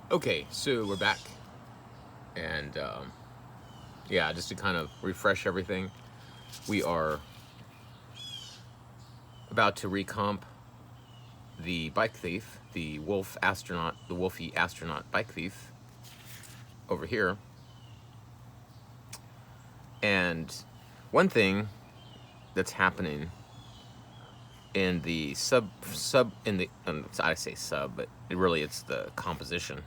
Okay, so we're back, and yeah, just to kind of refresh everything, we are about to recomp the Bike Thief, the Wolf Astronaut, the Wolfy Astronaut Bike Thief over here. And one thing that's happening in the I say sub, but it's the composition,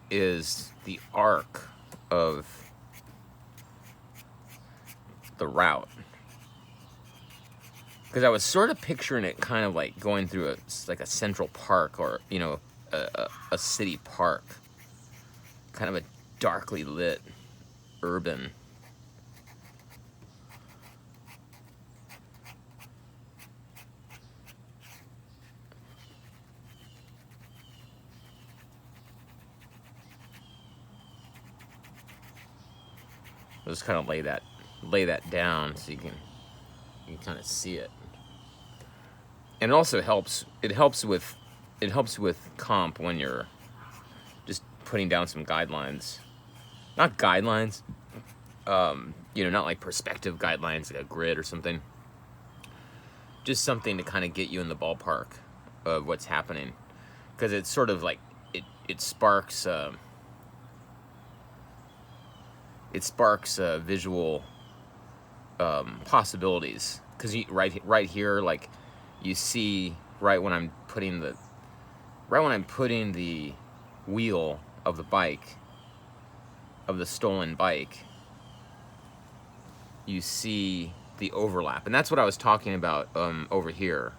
is the arc of the route. Because I was sort of picturing it kind of like going through like a central park, or, you know, a city park. Kind of a darkly lit, urban. I'll just kind of lay that down so you can kind of see it. And it also helps. It helps with comp when you're just putting down some guidelines. Not guidelines. You know, not like perspective guidelines, like a grid or something. Just something to kind of get you in the ballpark of what's happening, because it's sort of like it sparks visual possibilities. Because right here, like, you see right when I'm putting the wheel of the bike, of the stolen bike, you see the overlap. And that's what I was talking about over here.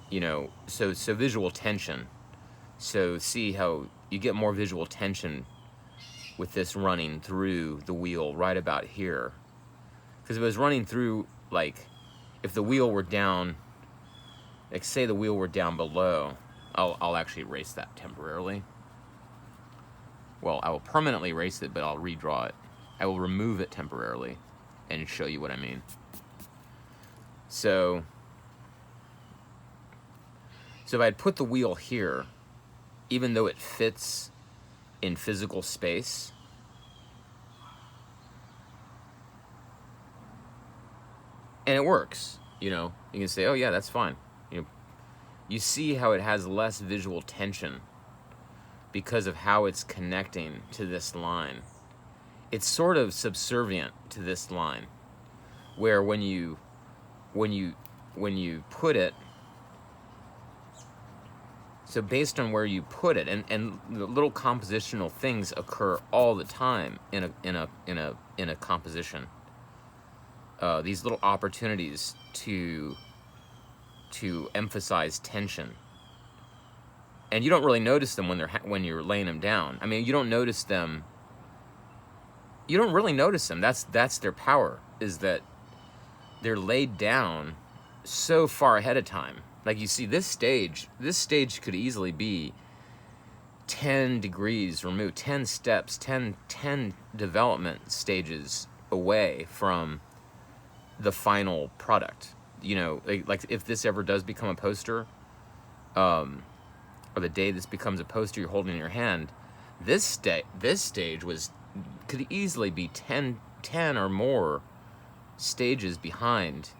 You know, so visual tension. So see how you get more visual tension with this running through the wheel right about here. Because if it was running through, like, if the wheel were down, like, say the wheel were down below, I'll actually erase that temporarily. Well, I will permanently erase it, but I'll redraw it. I will remove it temporarily and show you what I mean. So if I had put the wheel here, even though it fits in physical space, and it works, you know, you can say, oh yeah, that's fine. You know, you see how it has less visual tension because of how it's connecting to this line. It's sort of subservient to this line, where when you put it, so based on where you put it, and the little compositional things occur all the time in a composition. These little opportunities to emphasize tension, and you don't really notice them when you're laying them down. I mean, you don't notice them. You don't really notice them. That's their power, is that they're laid down so far ahead of time. Like, you see, this stage could easily be 10 degrees removed, 10 steps, 10 development stages away from the final product. You know, like if this ever does become a poster, or the day this becomes a poster you're holding in your hand, this stage could easily be 10 or more stages behind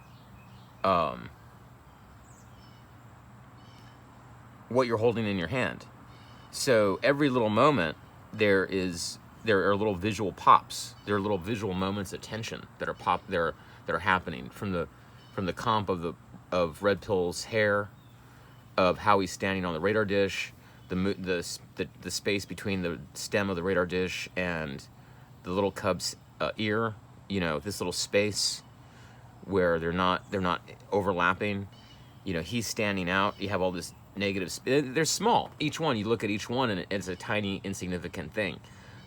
what you're holding in your hand. So every little moment there are little visual pops. There are little visual moments of tension that are happening from the comp of Red Pill's hair, of how he's standing on the radar dish, the space between the stem of the radar dish and the little cub's ear. You know, this little space where they're not overlapping. You know, he's standing out. You have all this negative. They're small. Each one, you look at each one, and it's a tiny, insignificant thing.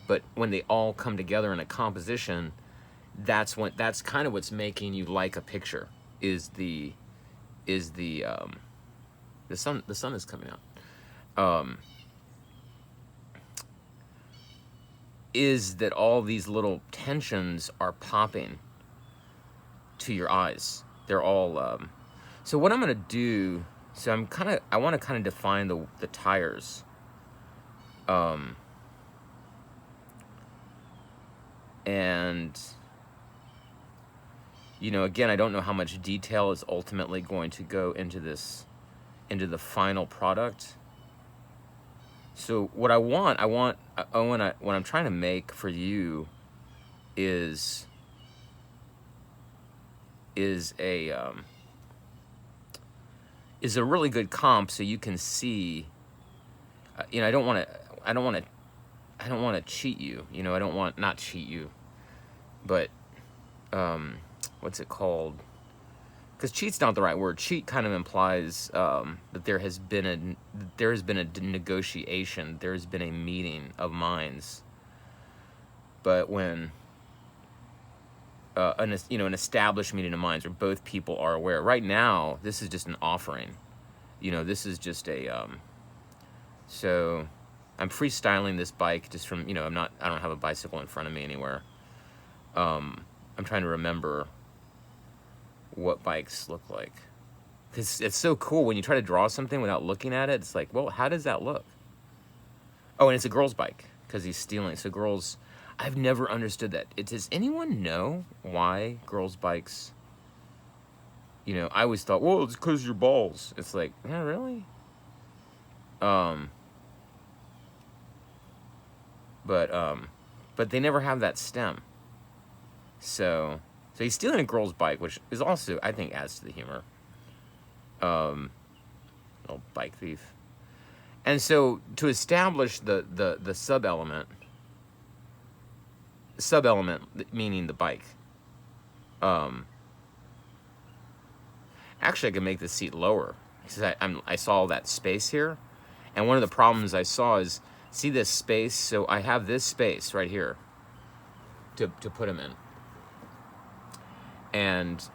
But when they all come together in a composition, that's kind of what's making you like a picture. Is the sun is coming out. Is that all these little tensions are popping to your eyes? They're all. So what I'm gonna do. So I want to kind of define the tires. Um, and, you know, again, I don't know how much detail is ultimately going to go into this, into the final product. So what I want, what I'm trying to make for you is a really good comp, so you can see. You know, I don't want to cheat you. You know, I don't want not cheat you, but what's it called? Because cheat's not the right word. Cheat kind of implies that there has been a negotiation, there has been a meeting of minds. But when an established meeting of minds where both people are aware. Right now, this is just an offering. You know, this is just a so I'm freestyling this bike just from, you know, I don't have a bicycle in front of me anywhere. I'm trying to remember what bikes look like. Because it's so cool when you try to draw something without looking at it. It's like, well, how does that look? Oh, and it's a girl's bike because he's stealing. So girls, I've never understood that. Does anyone know why girls' bikes, you know, I always thought, well, it's because your balls. It's like, yeah, really? But they never have that stem. So he's stealing a girl's bike, which is also, I think, adds to the humor. Little bike thief. And so to establish the sub-element meaning the bike. Actually, I can make the seat lower because I saw all that space here, and one of the problems I saw is, see this space? So I have this space right here to put him in, and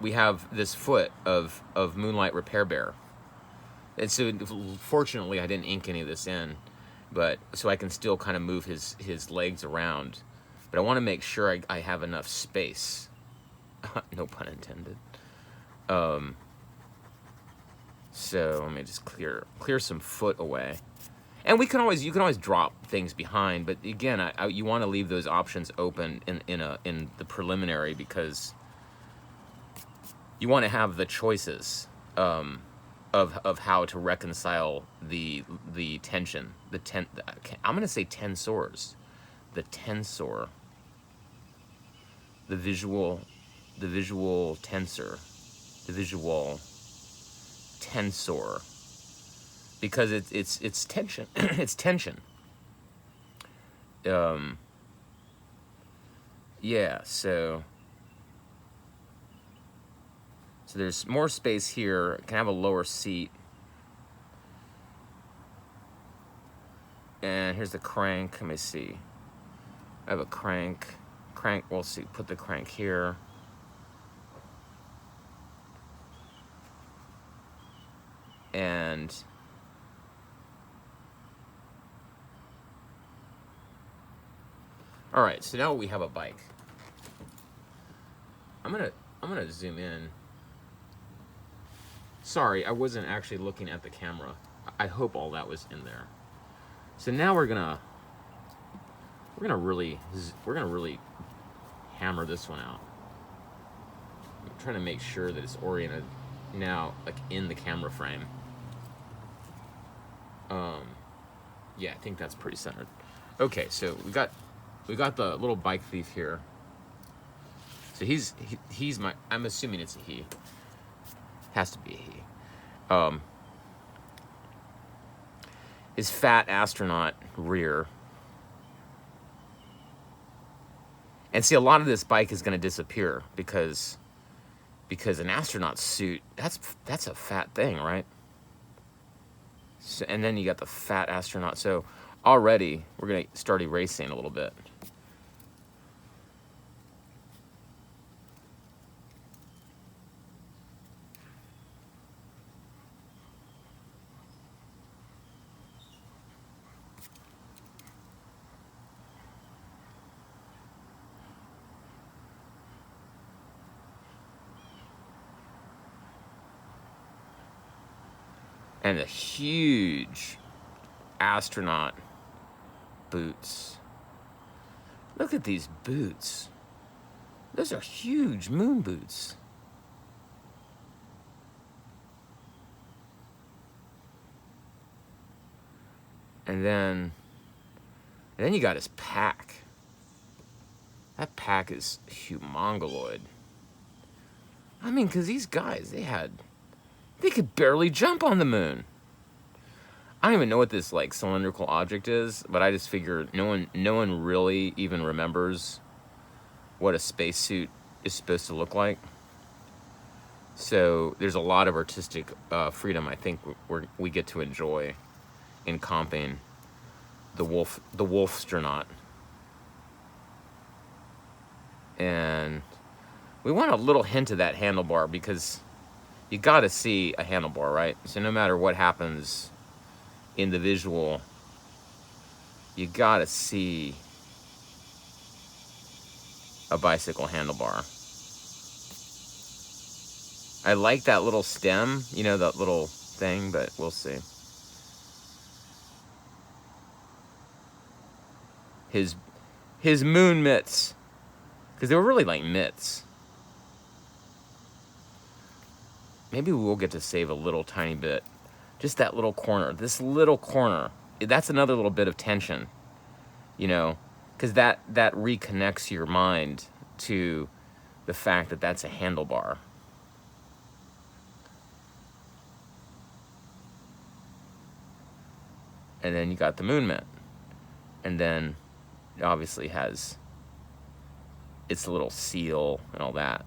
we have this foot of MoonLightRepair Bear. And so, fortunately, I didn't ink any of this in, but so I can still kind of move his legs around. But I want to make sure I have enough space. No pun intended. So let me just clear some foot away. And you can always drop things behind, but again, you want to leave those options open in the preliminary, because you want to have the choices of how to reconcile the tension. I'm gonna say tensors, the tensor, the visual tensor, the visual tensor, because it's tension. It's tension. Yeah. So there's more space here. I can have a lower seat. And here's the crank. Let me see. I have a crank. We'll see. Put the crank here. And all right, so now we have a bike. I'm gonna zoom in. Sorry, I wasn't actually looking at the camera. I hope all that was in there. So now we're gonna really hammer this one out. I'm trying to make sure that it's oriented now, like in the camera frame. Yeah, I think that's pretty centered. Okay, so we got the little bike thief here. So he's my, I'm assuming it's a he. Has to be a he. His fat astronaut rear. And see, a lot of this bike is going to disappear because an astronaut suit, that's a fat thing, right? So, and then you got the fat astronaut. So already we're going to start erasing a little bit. And a huge astronaut boots. Look at these boots. Those are huge moon boots. And then you got his pack. That pack is humongoloid. I mean, because these guys, they could barely jump on the moon. I don't even know what this like cylindrical object is, but I just figure no one really even remembers what a spacesuit is supposed to look like. So there's a lot of artistic freedom I think we get to enjoy in comping the Wolfstronaut. And we want a little hint of that handlebar because you got to see a handlebar, right? So no matter what happens in the visual, you got to see a bicycle handlebar. I like that little stem, you know, that little thing, but we'll see. His moon mitts, because they were really like mitts. Maybe we'll get to save a little tiny bit. Just that little corner, this little corner. That's another little bit of tension, you know, because that reconnects your mind to the fact that that's a handlebar. And then you got the moon mitt. And then it obviously has its little seal and all that.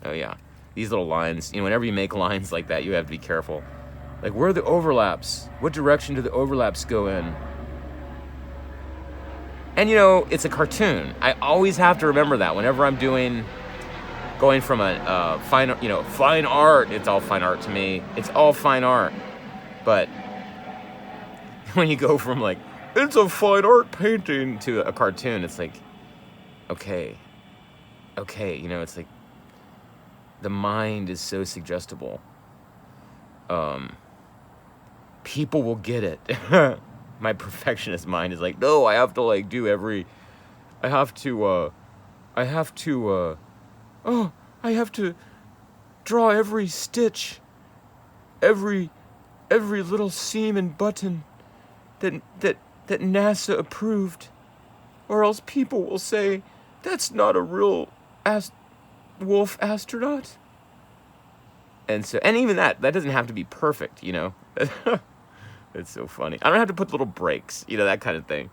Oh yeah, these little lines, you know, whenever you make lines like that, you have to be careful. Like, where are the overlaps? What direction do the overlaps go in? And you know, it's a cartoon. I always have to remember that whenever I'm going from a fine art. It's all fine art to me. It's all fine art. But when you go from like, it's a fine art painting to a cartoon, it's like, okay, you know, it's like, the mind is so suggestible. People will get it. My perfectionist mind is like, no, I have to like do every, I have to draw every stitch, every little seam and button that NASA approved, or else people will say that's not a real Wolf astronaut. And so, and even that doesn't have to be perfect, you know. It's so funny. I don't have to put little brakes, you know, that kind of thing,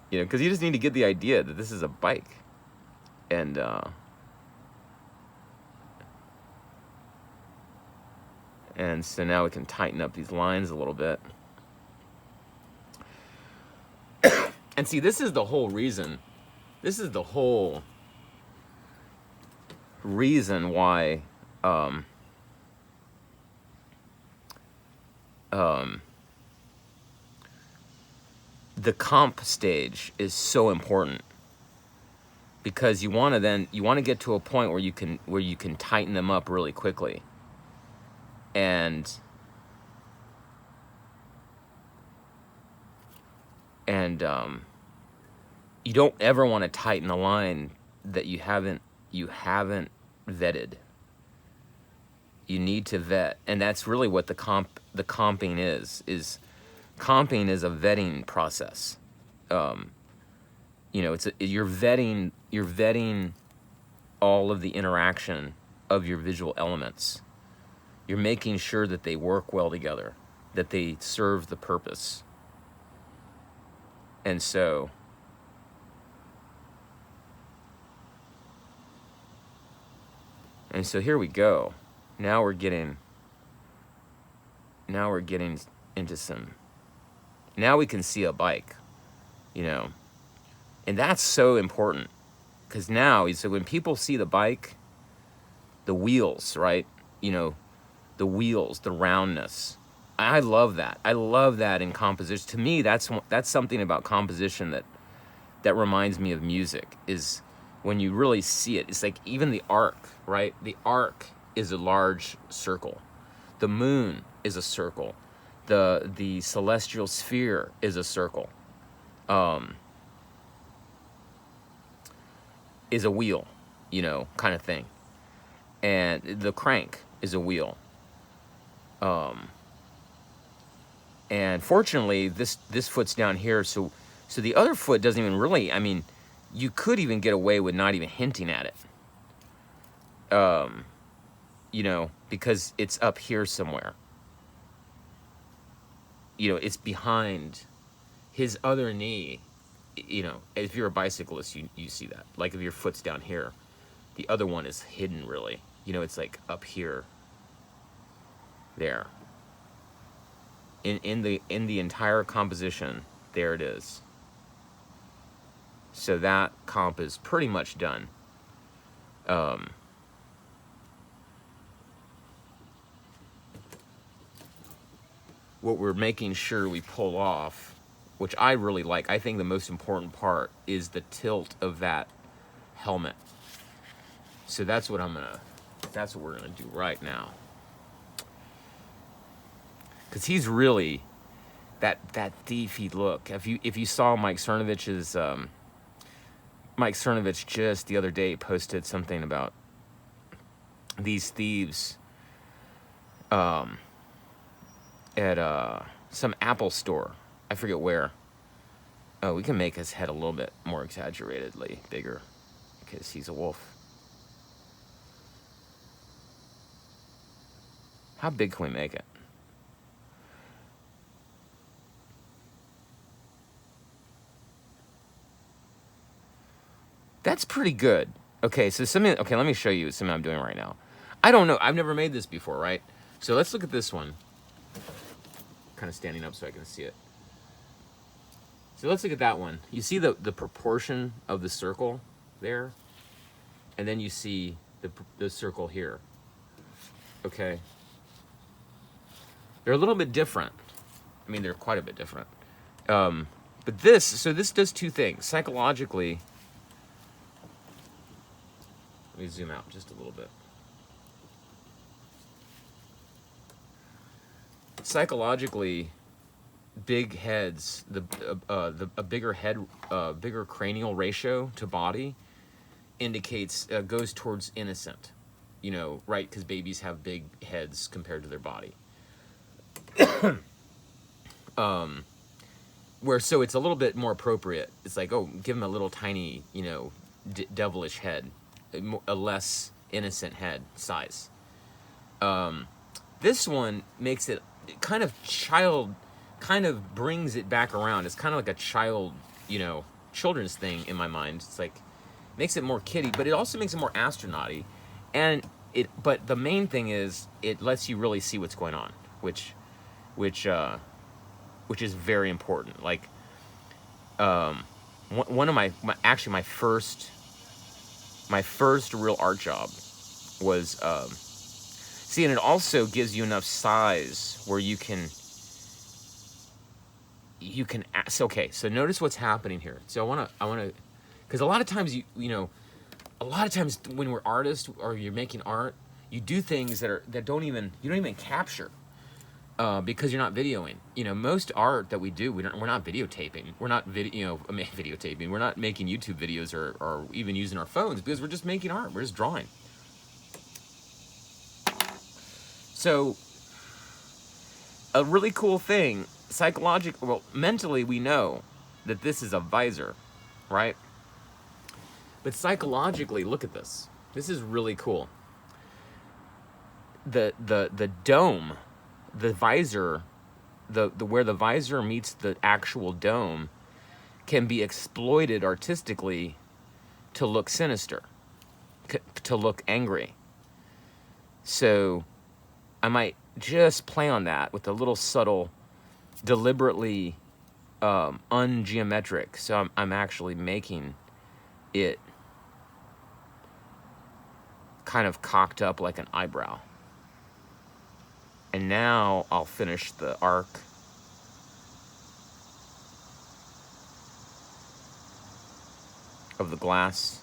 you know, because you just need to get the idea that this is a bike. And so now we can tighten up these lines a little bit. And see, this is the whole reason. This is the whole reason why the comp stage is so important, because you want to get to a point where you can tighten them up really quickly, and you don't ever want to tighten a line that you haven't vetted. You need to vet, and that's really what the comping is. Comping is a vetting process. You know, you're vetting all of the interaction of your visual elements. You're making sure that they work well together, that they serve the purpose. And so here we go. Now we're getting into some, now we can see a bike, you know. And that's so important, because now, so when people see the bike, the wheels, right? You know, the wheels, the roundness. I love that. I love that in composition. To me, that's something about composition that reminds me of music, is when you really see it. It's like even the arc, right? The arc is a large circle. The moon is a circle. The celestial sphere is a circle. Is a wheel, you know, kind of thing. And the crank is a wheel. And fortunately, this foot's down here, so the other foot doesn't even really, I mean, you could even get away with not even hinting at it. You know, because it's up here somewhere. You know, it's behind his other knee. You know, if you're a bicyclist, you see that. Like if your foot's down here, the other one is hidden really. You know, it's like up here. There. In the entire composition, there it is. So that comp is pretty much done. What we're making sure we pull off, which I really like, I think the most important part is the tilt of that helmet. So that's what we're gonna do right now. Because he's really that thiefy look. If you saw Mike Cernovich's Mike Cernovich just the other day posted something about these thieves at some Apple store. I forget where. Oh, we can make his head a little bit more exaggeratedly bigger because he's a wolf. How big can we make it? That's pretty good. Okay, so let me show you something I'm doing right now. I don't know. I've never made this before, right? So let's look at this one. Kind of standing up so I can see it. So let's look at that one. You see the proportion of the circle there? And then you see the circle here. Okay. They're a little bit different. I mean, they're quite a bit different. But this does two things. Psychologically, let me zoom out just a little bit. Psychologically, big heads, a bigger head, bigger cranial ratio to body indicates, goes towards innocent, you know, right? Because babies have big heads compared to their body. Where so it's a little bit more appropriate. It's like, oh, give him a little tiny, you know, devilish head, a less innocent head size. This one makes it kind of brings it back around. It's kind of like a child, you know, children's thing in my mind. It's like, makes it more kiddie, but it also makes it more astronauty. And but the main thing is, it lets you really see what's going on, which is very important. Like, one of my first real art job was, see, and it also gives you enough size where you can, okay, so notice what's happening here. So I want to, because a lot of times a lot of times when we're artists or you're making art, you do things that you don't even capture. Because you're not videoing. You know, most art that we do, we're not videotaping. We're not videotaping. We're not making YouTube videos or even using our phones because we're just making art. We're just drawing. So, a really cool thing, mentally we know that this is a visor, right? But psychologically, look at this. This is really cool. The dome, the visor, where the visor meets the actual dome can be exploited artistically to look sinister, to look angry. So I might just play on that with a little subtle, deliberately ungeometric. So I'm actually making it kind of cocked up like an eyebrow. And now I'll finish the arc. Of the glass.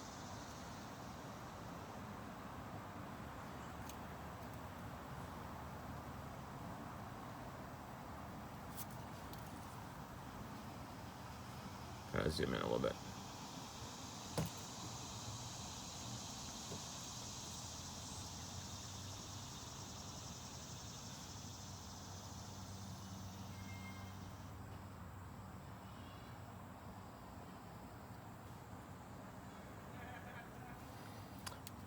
to zoom in a little bit.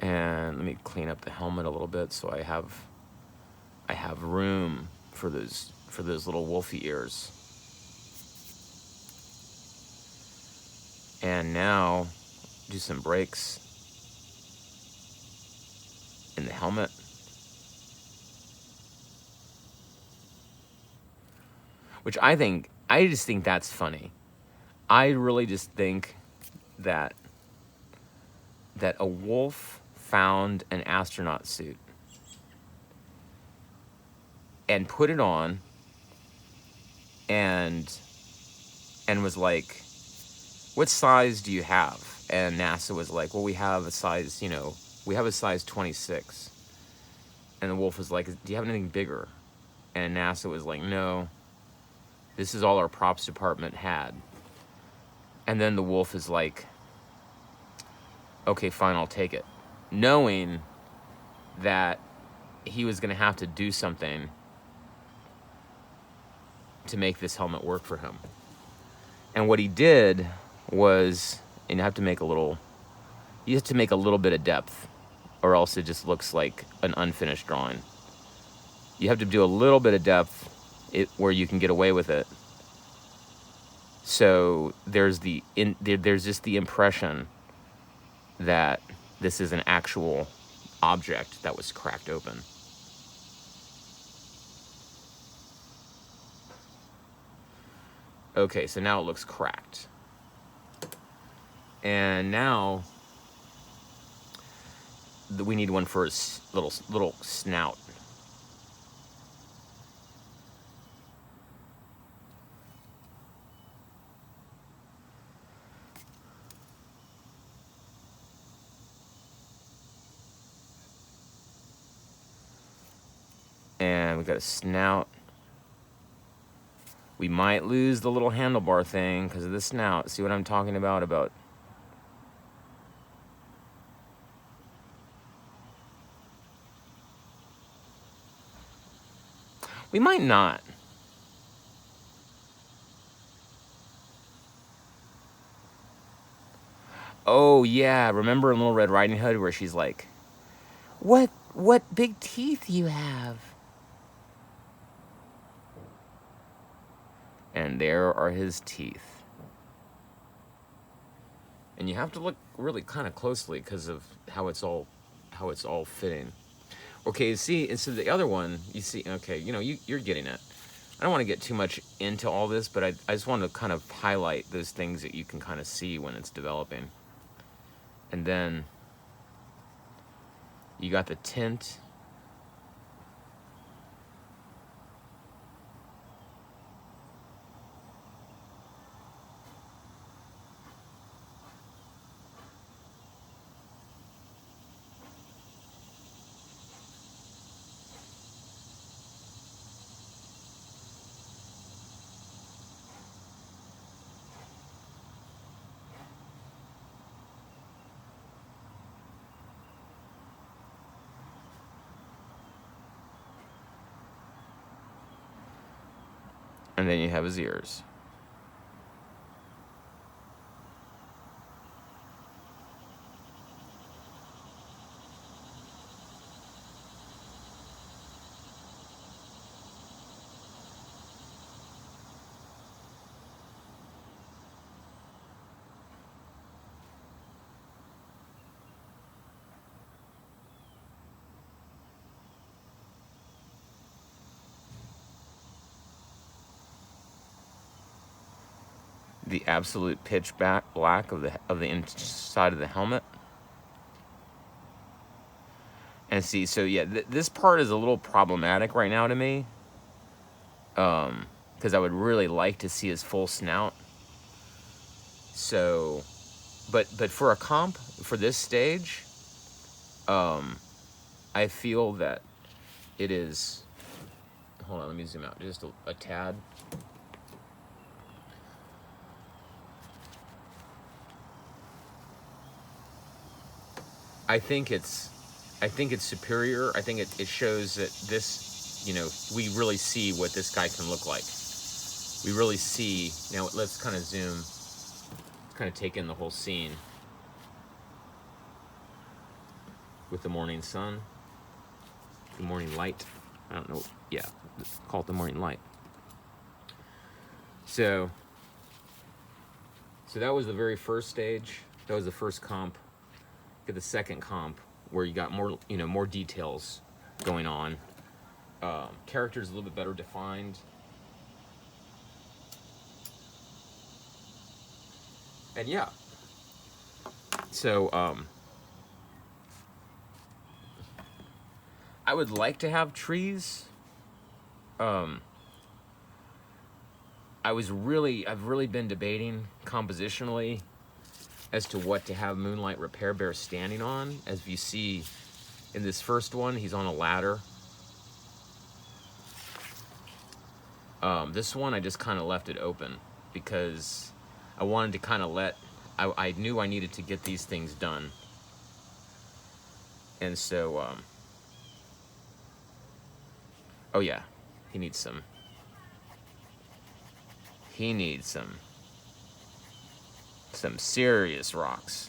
And let me clean up the helmet a little bit so I have room for those little wolfy ears. And now do some brakes in the helmet. Which I just think that's funny. I really just think that a wolf found an astronaut suit and put it on and was like, what size do you have? And NASA was like, well, we have a size, we have a size 26. And the wolf was like, do you have anything bigger? And NASA was like, no, this is all our props department had. And then the wolf is like, okay, fine, I'll take it. Knowing that he was going to have to do something to make this helmet work for him. And what he did was, and you have to make a little bit of depth, or else it just looks like an unfinished drawing. You have to do a little bit of depth where you can get away with it. So there's just the impression that this is an actual object that was cracked open. Okay, so now it looks cracked. And now we need one for his little snout. And we got a snout. We might lose the little handlebar thing because of the snout. See what I'm talking about? We might not. Oh yeah, remember in Little Red Riding Hood where she's like, what big teeth you have? And there are his teeth. And you have to look really kind of closely because of how it's all fitting. Okay, see, and so the other one, you see, okay, you're getting it. I don't want to get too much into all this, but I just want to kind of highlight those things that you can kind of see when it's developing. And then you got the tint. And then you have his ears. The absolute pitch black of the inside of the helmet. And see, so yeah, this part is a little problematic right now to me, because I would really like to see his full snout. So, but for a comp for this stage, I feel that it is. Hold on, let me zoom out just a tad. I think it's superior. I think it shows that this, you know, we really see what this guy can look like. We really see. Now let's kind of zoom, kind of take in the whole scene with the morning sun, the morning light. I don't know. Yeah, call it the morning light. So that was the very first stage. That was the first comp. Get the second comp where you got more, you know, more details going on. Characters a little bit better defined. And yeah. So I would like to have trees. I've really been debating compositionally as to what to have Moonlight Repair Bear standing on. As you see in this first one, he's on a ladder. This one, I just kind of left it open because I wanted to kind of I knew I needed to get these things done. And so, oh yeah, he needs some serious rocks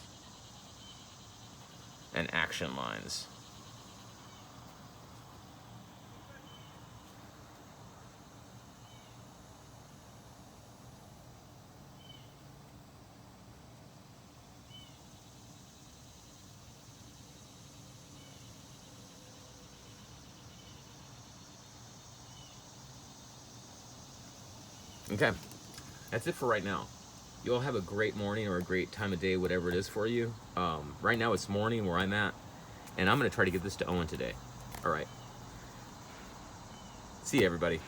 and action lines. Okay, that's it for right now. You all have a great morning or a great time of day, whatever it is for you. Right now it's morning where I'm at, and I'm gonna try to get this to Owen today. All right. See you, everybody.